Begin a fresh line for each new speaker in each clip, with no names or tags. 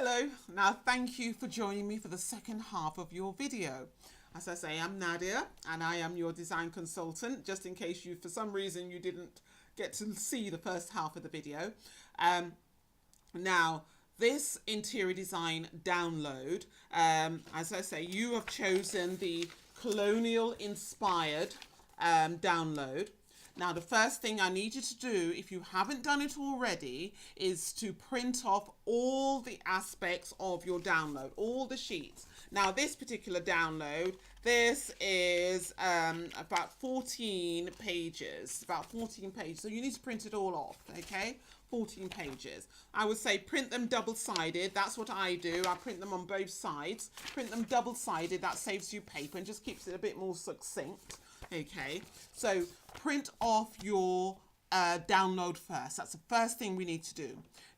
Hello, now thank you for joining me for the second half of your video. As I say, I'm Nadia and I am your design consultant, just in case you, for some reason, you didn't get to see the first half of the video. Now, this interior design download, as I say, you have chosen the colonial inspired download. Now, the first thing I need you to do, if you haven't done it already, is to print off all the aspects of your download, all the sheets. Now, this particular download, this is about 14 pages, So you need to print it all off, okay? 14 pages. I would say print them double-sided. That's what I do. I print them on both sides. Print them double-sided. That saves you paper and just keeps it a bit more succinct. Okay, so print off your download first. That's the first thing we need to do.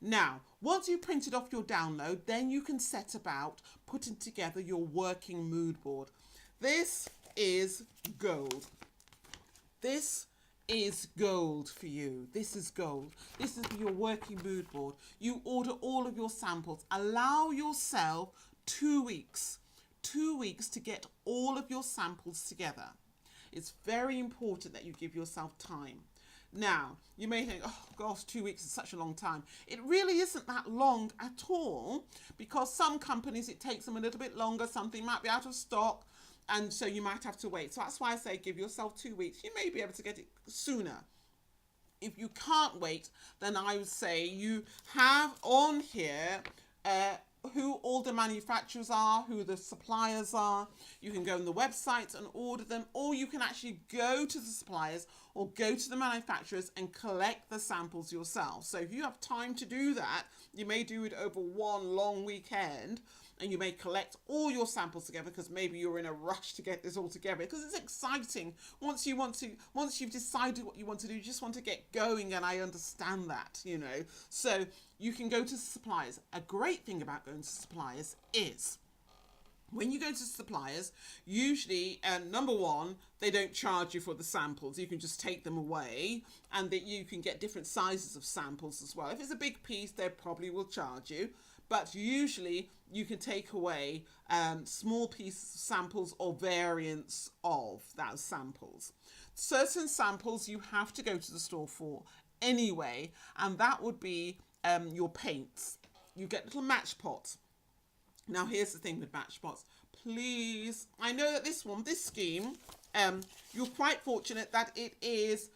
Now, once you've printed off your download, then you can set about putting together your working mood board. This is gold. This is gold for you. This is gold. This is your working mood board. You order all of your samples. Allow yourself 2 weeks. 2 weeks to get all of your samples together. It's very important that you give yourself time. Now, you may think, oh gosh, 2 weeks is such a long time. It really isn't that long at all, because some companies, it takes them a little bit longer. Something might be out of stock, and so you might have to wait. So that's why I say give yourself 2 weeks. You may be able to get it sooner. If you can't wait, then I would say you have on here who all the manufacturers are, who the suppliers are. You can go on the website and order them, or you can actually go to the suppliers or go to the manufacturers and collect the samples yourself. So if you have time to do that, you may do it over one long weekend, and you may collect all your samples together because maybe you're in a rush to get this all together, because it's exciting. Once you've decided what you want to do, you just want to get going, and I understand that, you know. So you can go to suppliers. A great thing about going to suppliers is when you go to suppliers, usually, number one, they don't charge you for the samples. You can just take them away, and that you can get different sizes of samples as well. If it's a big piece, they probably will charge you. But usually you can take away small pieces of samples or variants of those samples. Certain samples you have to go to the store for anyway, and that would be your paints. You get little match pots. Now here's the thing with match pots. Please, I know that this scheme, you're quite fortunate that it is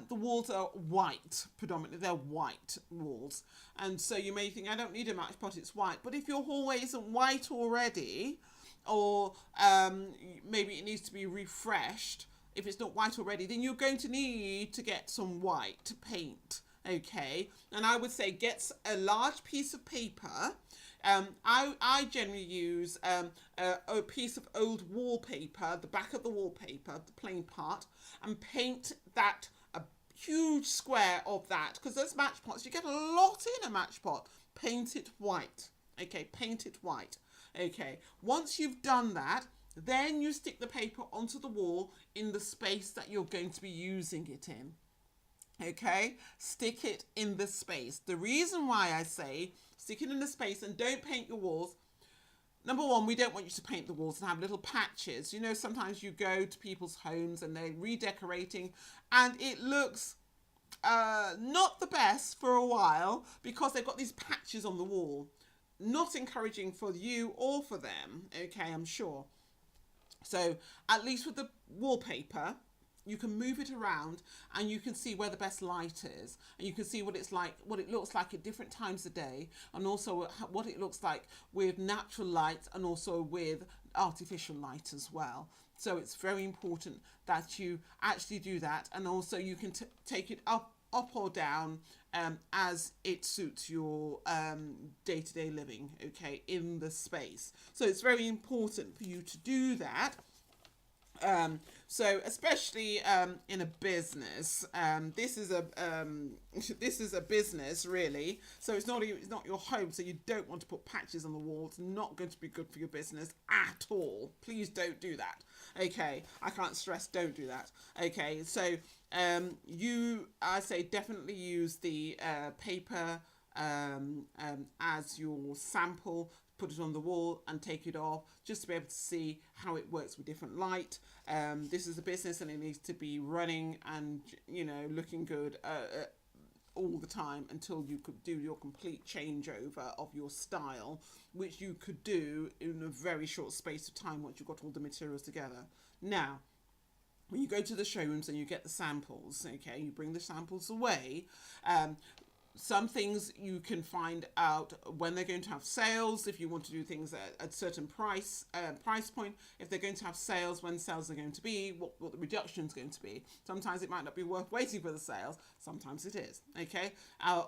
the walls are white, predominantly. They're white walls. And so you may think, I don't need a match pot, it's white. But if your hallway isn't white already, or maybe it needs to be refreshed, if it's not white already, then you're going to need to get some white paint. Okay, and I would say get a large piece of paper. I generally use a piece of old wallpaper, the back of the wallpaper, the plain part, and paint that, a huge square of that, because those match pots, you get a lot in a match pot. Paint it white. Okay, paint it white. Okay, once you've done that, then you stick the paper onto the wall in the space that you're going to be using it in. Okay, stick it in the space. The reason why I say stick it in the space and don't paint your walls, number one, we don't want you to paint the walls and have little patches. You know, sometimes you go to people's homes and they're redecorating and it looks not the best for a while because they've got these patches on the wall. Not encouraging for you or for them, okay, I'm sure. So at least with the wallpaper, you can move it around and you can see where the best light is, and you can see what it's like, what it looks like at different times of day, and also what it looks like with natural light and also with artificial light as well. So it's very important that you actually do that, and also you can take it up or down as it suits your day-to-day living, okay, in the space. So it's very important for you to do that. So especially in a business, this is a business really. So it's not your home. So you don't want to put patches on the wall. It's not going to be good for your business at all. Please don't do that. Okay, I can't stress, don't do that. Okay, so I say definitely use the paper as your sample, put it on the wall and take it off, just to be able to see how it works with different light. This is a business and it needs to be running and, you know, looking good all the time until you could do your complete changeover of your style, which you could do in a very short space of time once you've got all the materials together. Now, when you go to the showrooms and you get the samples, okay, you bring the samples away. Some things you can find out when they're going to have sales, if you want to do things at a certain price point, if they're going to have sales, when sales are going to be, what the reduction is going to be. Sometimes it might not be worth waiting for the sales, sometimes it is, okay?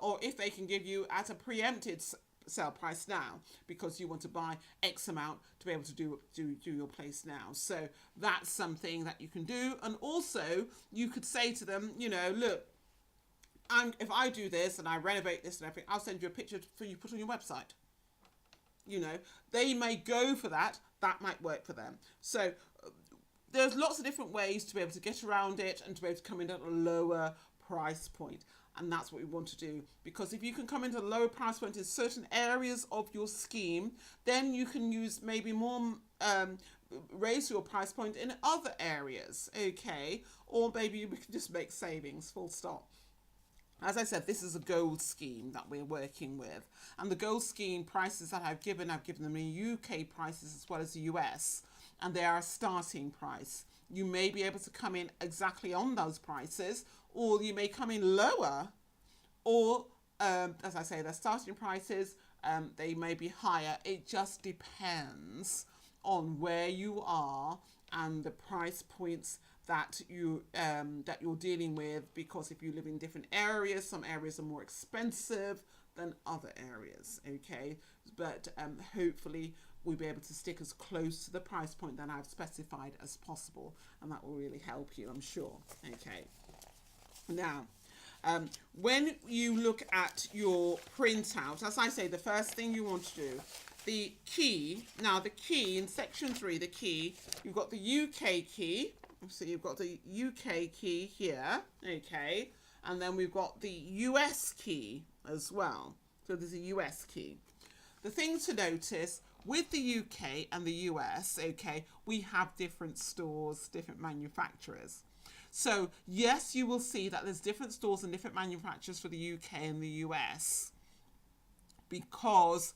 Or if they can give you at a preempted sale price now because you want to buy X amount to be able to do your place now. So that's something that you can do. And also you could say to them, you know, look, if I do this and I renovate this and everything, I'll send you a picture for you to put on your website. You know, they may go for that. That might work for them. So there's lots of different ways to be able to get around it and to be able to come in at a lower price point. And that's what we want to do. Because if you can come into a lower price point in certain areas of your scheme, then you can use maybe more, raise your price point in other areas, okay? Or maybe we can just make savings, full stop. As I said, this is a gold scheme that we're working with. And the gold scheme prices that I've given them in UK prices as well as the US. And they are a starting price. You may be able to come in exactly on those prices, or you may come in lower, or, as I say, they're starting prices, they may be higher. It just depends on where you are and the price points that you're dealing with, because if you live in different areas, some areas are more expensive than other areas, okay? But hopefully we'll be able to stick as close to the price point that I've specified as possible, and that will really help you, I'm sure, okay? Now, when you look at your printout, as I say, the first thing you want to do, the key, now the key in section 3, the key, you've got the UK key. So you've got the UK key here, okay, and then we've got the US key as well. So there's a US key. The thing to notice with the UK and the US, okay, we have different stores, different manufacturers. So yes, you will see that there's different stores and different manufacturers for the UK and the US, because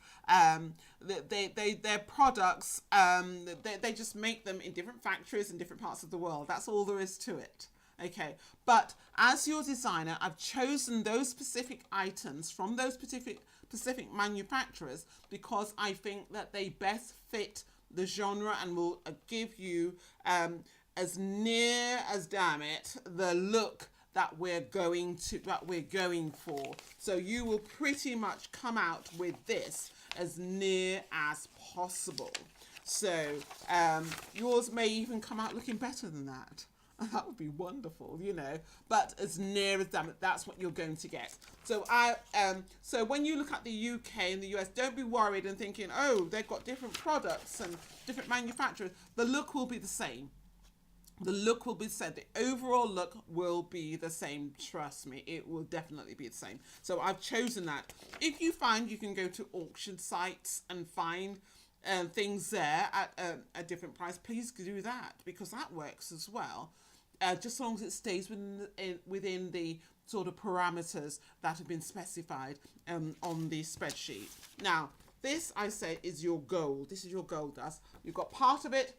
their products, they just make them in different factories in different parts of the world. That's all there is to it. Okay, but as your designer, I've chosen those specific items from those specific manufacturers because I think that they best fit the genre and will give you as near as, damn it, the look that we're going for. So you will pretty much come out with this as near as possible. So yours may even come out looking better than that. That would be wonderful, you know. But as near as, damn it, that's what you're going to get. So so when you look at the UK and the US, don't be worried and thinking, oh, they've got different products and different manufacturers. The look will be the same. The look will be said. The overall look will be the same. Trust me, it will definitely be the same. So I've chosen that. If you find you can go to auction sites and find things there at a different price, please do that, because that works as well. Just as long as it stays within the sort of parameters that have been specified on the spreadsheet. Now, this, I say, is your gold. This is your gold dust. You've got part of it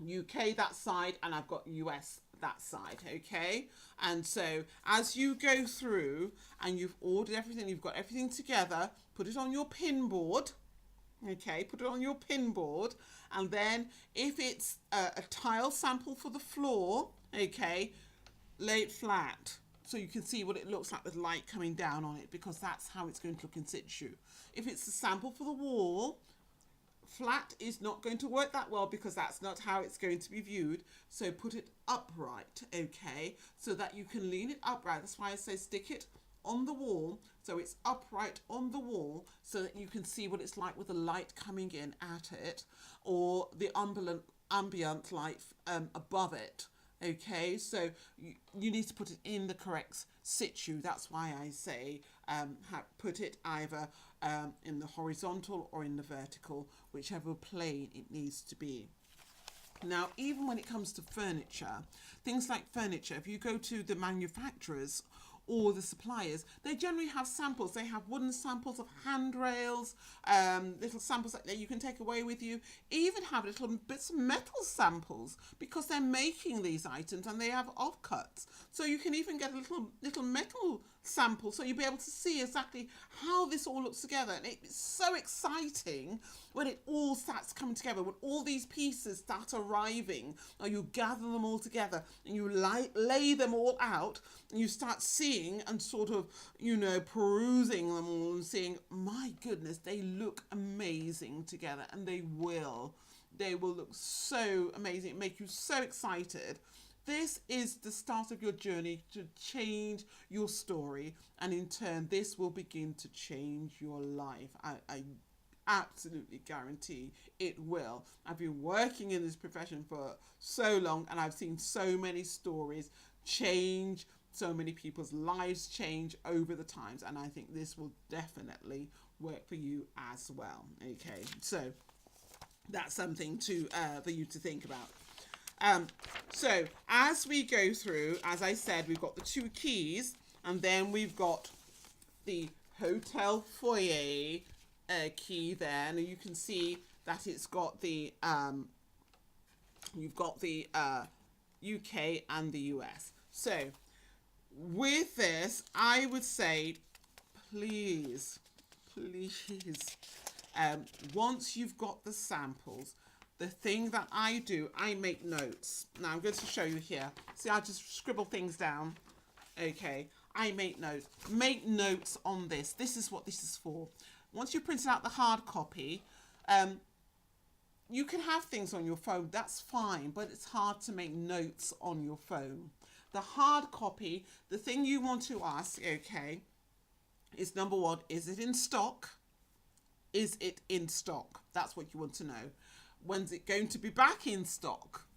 UK that side, and I've got US that side, okay? And so as you go through and you've ordered everything, you've got everything together, put it on your pin board, okay? Put it on your pin board, and then if it's a tile sample for the floor, okay, lay it flat so you can see what it looks like with light coming down on it, because that's how it's going to look in situ. If it's a sample for the wall, flat is not going to work that well, because that's not how it's going to be viewed. So put it upright, okay, so that you can lean it upright. That's why I say stick it on the wall, so it's upright on the wall, so that you can see what it's like with the light coming in at it, or the ambient light above it. Okay, so you need to put it in the correct situ. That's why I say put it either in the horizontal or in the vertical, whichever plane it needs to be. Now, even when it comes to furniture, things like furniture, if you go to the manufacturers or the suppliers, they generally have samples. They have wooden samples of handrails, little samples that you can take away with you, even have little bits of metal samples because they're making these items and they have offcuts. So you can even get a little metal sample so you'll be able to see exactly how this all looks together. And it's so exciting when it all starts coming together, when all these pieces start arriving, or you gather them all together and you lay them all out and you start seeing and sort of, perusing them all and seeing, my goodness, they look amazing together, and they will look so amazing, make you so excited. This is the start of your journey to change your story, and in turn this will begin to change your life. I absolutely guarantee it will. I've been working in this profession for so long, and I've seen so many stories change, so many people's lives change over the times, and I think this will definitely work for you as well. Okay, so that's something for you to think about. So as we go through, as I said, we've got the 2 keys, and then we've got the Hotel Foyer key there, and you can see that it's got the you've got the UK and the US. So with this, I would say, please, once you've got the samples, the thing that I do, I make notes. Now I'm going to show you here. See, I just scribble things down. Okay, I make notes. Make notes on this. This is what this is for. Once you print out the hard copy, you can have things on your phone. That's fine, but it's hard to make notes on your phone. The hard copy, the thing you want to ask, okay, is number 1, is it in stock? Is it in stock? That's what you want to know. When's it going to be back in stock?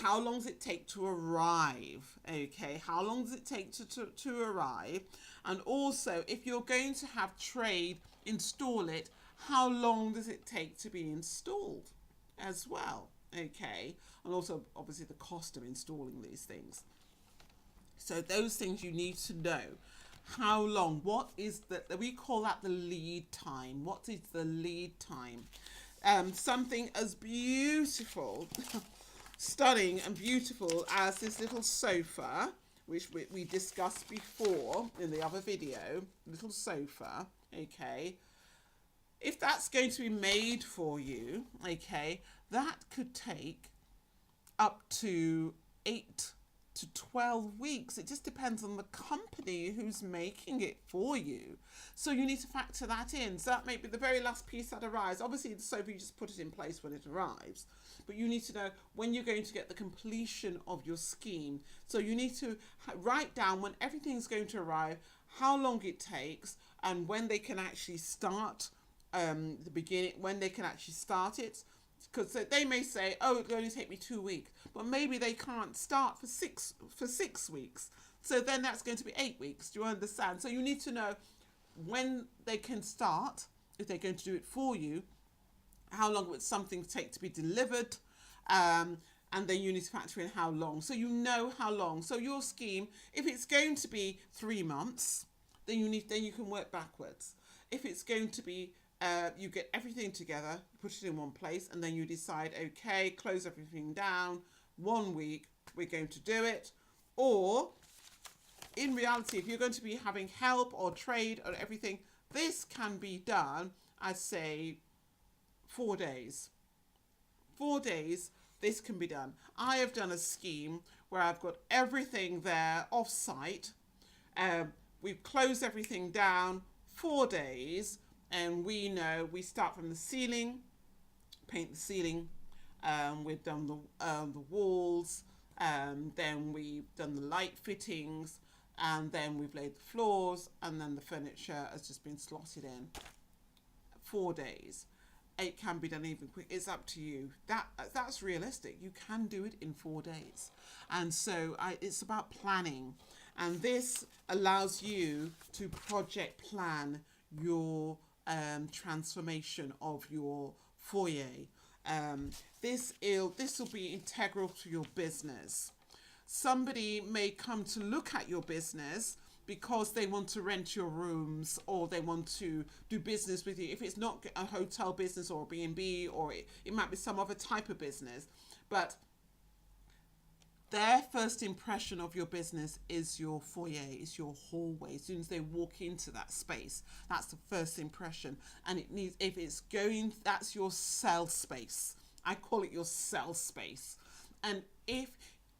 How long does it take to arrive? Okay, how long does it take to arrive? And also, if you're going to have trade install it, how long does it take to be installed as well? Okay, and also obviously the cost of installing these things. So those things you need to know. How long? What is we call that the lead time. What is the lead time? Something as beautiful, stunning and beautiful as this little sofa, which we discussed before in the other video, little sofa, okay, if that's going to be made for you, okay, that could take up to 8 to 12 weeks. It just depends on the company who's making it for you. So you need to factor that in. So that may be the very last piece that arrives. Obviously the sofa, you just put it in place when it arrives. But you need to know when you're going to get the completion of your scheme. So you need to write down when everything's going to arrive, how long it takes, and when they can actually start the beginning, when they can actually start it. Because they may say, oh, it'll only take me 2 weeks, but maybe they can't start for six weeks. So then that's going to be 8 weeks. Do you understand? So you need to know when they can start, if they're going to do it for you, how long would something take to be delivered, and then you need to factor in how long. So you know how long. So your scheme, if it's going to be 3 months, then you can work backwards. If it's going to be you get everything together, put it in one place, and then you decide, okay, close everything down, 1 week, we're going to do it. Or, in reality, if you're going to be having help or trade or everything, this can be done, I'd say, 4 days. 4 days, this can be done. I have done a scheme where I've got everything there off-site. We've closed everything down, 4 days, and we know we start from the ceiling, paint the ceiling, we've done the walls, then we've done the light fittings, and then we've laid the floors, and then the furniture has just been slotted in. 4 days. It can be done even quick. It's up to you. That's realistic. You can do it in 4 days, and so it's about planning, and this allows you to project plan your transformation of your foyer. This will be integral to your business. Somebody may come to look at your business because they want to rent your rooms, or they want to do business with you. If it's not a hotel business or a B&B, or it might be some other type of business, but their first impression of your business is your foyer, is your hallway. As soon as they walk into that space, that's the first impression. And it needs, if it's going, that's your sell space. I call it your sell space. And if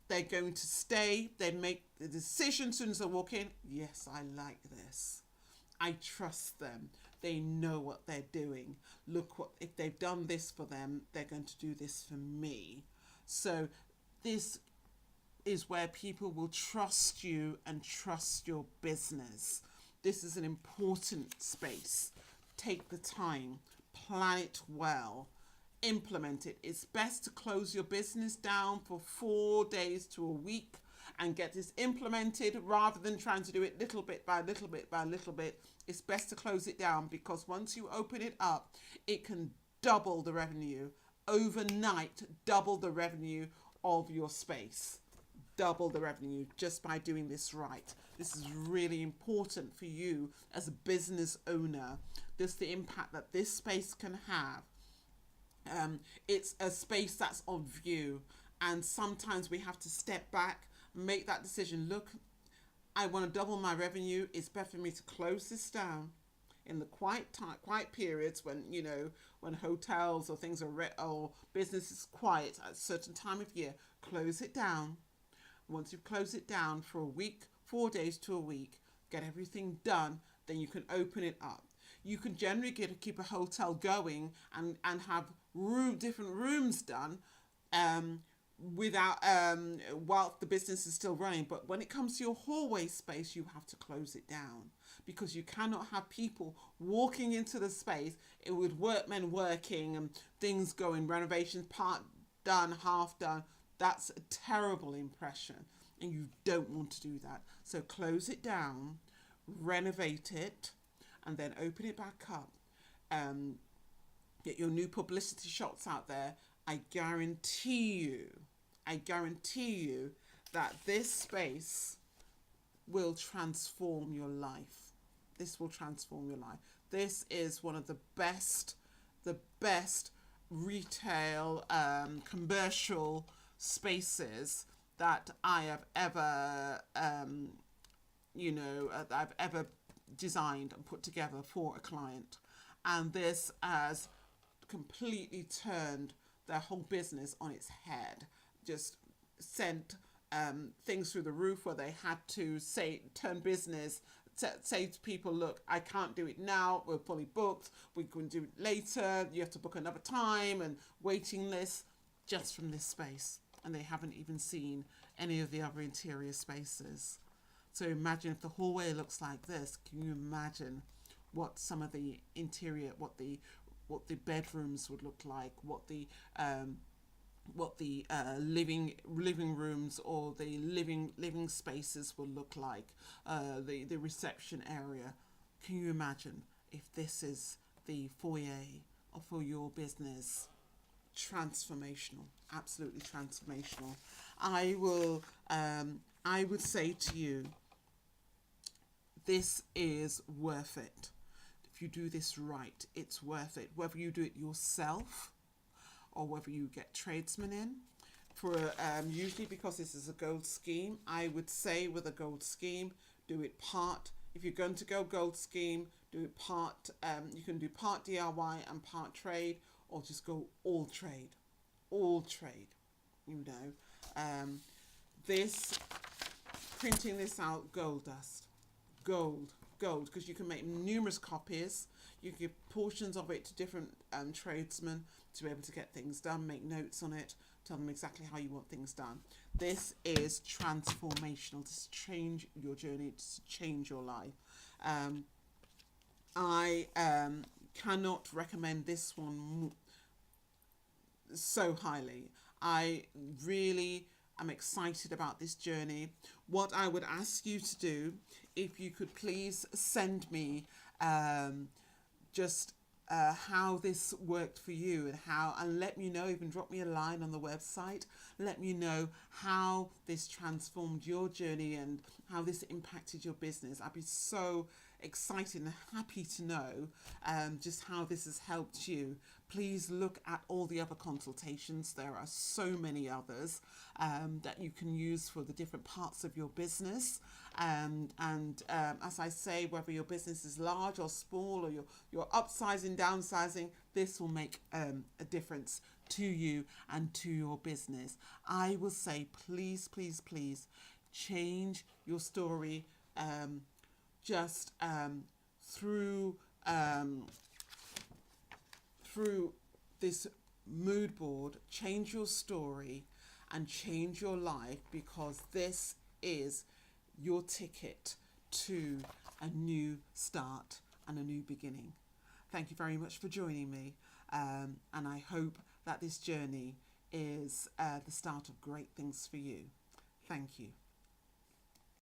they're going to stay, they make the decision as soon as they walk in. Yes, I like this. I trust them. They know what they're doing. Look, what if they've done this for them, they're going to do this for me. So this is where people will trust you and trust your business. This is an important space. Take the time, plan it well, implement it. It's best to close your business down for 4 days to a week and get this implemented, rather than trying to do it little bit by little bit by little bit. It's best to close it down, because once you open it up, it can double the revenue overnight, double the revenue of your space. Double the revenue just by doing this right. This is really important for you as a business owner. This the impact that this space can have. It's a space that's on view, and sometimes we have to step back, make that decision. Look, I want to double my revenue. It's better for me to close this down in the quiet periods when, when hotels or things are or business is quiet at a certain time of year. Close it down. Once you've closed it down for a week, 4 days to a week, get everything done, then you can open it up. You can generally keep a hotel going and have different rooms done without while the business is still running. But when it comes to your hallway space, you have to close it down, because you cannot have people walking into the space with workmen working and things going, renovations part done, half done. That's a terrible impression, and you don't want to do that. So close it down, renovate it, and then open it back up. Get your new publicity shots out there. I guarantee you that this space will transform your life. This will transform your life. This is one of the best retail, commercial spaces that I have ever, I've ever designed and put together for a client. And this has completely turned their whole business on its head. Just sent things through the roof, where they had to say to people, look, I can't do it now, we're fully booked, we can do it later, you have to book another time, and waiting lists, just from this space. And they haven't even seen any of the other interior spaces. So imagine if the hallway looks like this. Can you imagine what some of the interior, what the bedrooms would look like, what the living rooms or the living spaces will look like, the reception area. Can you imagine if this is the foyer for your business? Transformational, absolutely transformational. I would say to you, this is worth it. If you do this right, it's worth it. Whether you do it yourself or whether you get tradesmen in. For usually, because this is a gold scheme, I would say with a gold scheme, do it part. If you're going to go gold scheme, do it part. You can do part DIY and part trade, or just go all trade. This printing this out, gold dust, gold, because you can make numerous copies. You can give portions of it to different tradesmen to be able to get things done, make notes on it, tell them exactly how you want things done. This is transformational. This change your journey, to change your life. I cannot recommend this one so highly. I really am excited about this journey. What I would ask you to do, if you could please send me just how this worked for you, and let me know, even drop me a line on the website, let me know how this transformed your journey and how this impacted your business. I'd be so excited and happy to know just how this has helped you. Please look at all the other consultations. There are so many others that you can use for the different parts of your business. As I say, whether your business is large or small, or you're upsizing, downsizing, this will make a difference to you and to your business. I will say, please, please, please change your story just through this mood board. Change your story and change your life, because this is your ticket to a new start and a new beginning. Thank you very much for joining me, and I hope that this journey is the start of great things for you. Thank you.